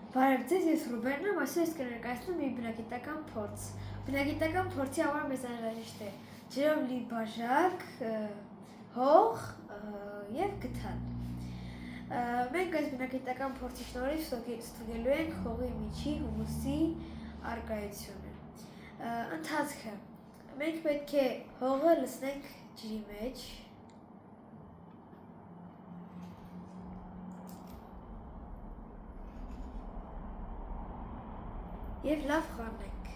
Բարև ձեզ, ես Ռուբենն եմ, այսօր ես կներկայացնեմ մի բնագիտական փորձ։ Բնագիտական փորձի համար մեզ անհրաժեշտ է ջրով լի բաժակ, հող և գդալ։ Մենք այս բնագիտական փորձի շնորհիվ ստուգելու ենք հողի միջի հումուսի առկայությունը։ Ընթացքը։ Մենք պետք է հողը լցնենք ջրի մեջ։ Եվ լավ խառնենք։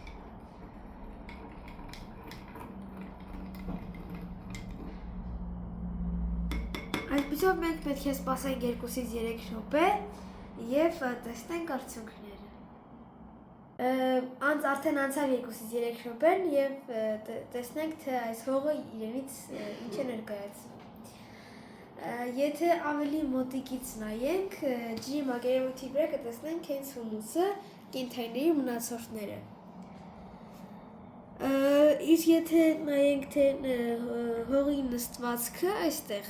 Այսպիսով մենք պետք է սպասենք 2-ից 3 րոպե և տեսնենք արդյունքները։ Արդեն անցավ 2-ից 3 րոպեն և տեսնենք, թե այս հողը իրենից ինչ է ներկայացնում։ Եթե ավելի մոտիկից նայենք, ջրի մակերևույթի վրա կտեսնենք հենց հումուսը, կենդանիների մնացորդները։ Իսկ եթե նայենք, թե հողի նստվածքը այստեղ,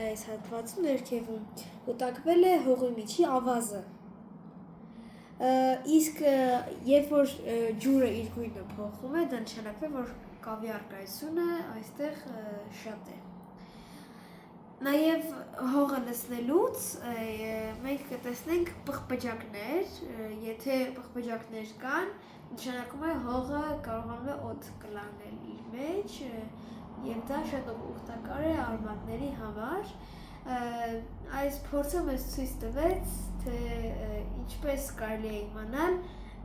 այս հատվածում ներքևում, կուտակվել է հողի միջի ավազը։ Իսկ երբ որ ջուրը իր գույնը փոխում է, դա նշանակում է, որ կավի առկայությունը այստեղ շատ է։ Նաև հողը լցնելուց մենք կտեսնենք պղպջակներ, եթե պղպջակներ կան, նշանակում է հողը կարողանում է օդ կլանել իր մեջ և դա շատ օգտակար է արմատների համար։ Այս փորձը մեզ ցույց տվեց, թե ինչպես կարելի է իմանալ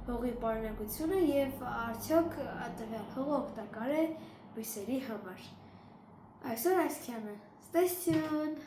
հողի պարունակությունը և արդյոք տվյալ հողը օգտակար է բույսերի համար։ Այսօր այսքանը։ Stay tuned!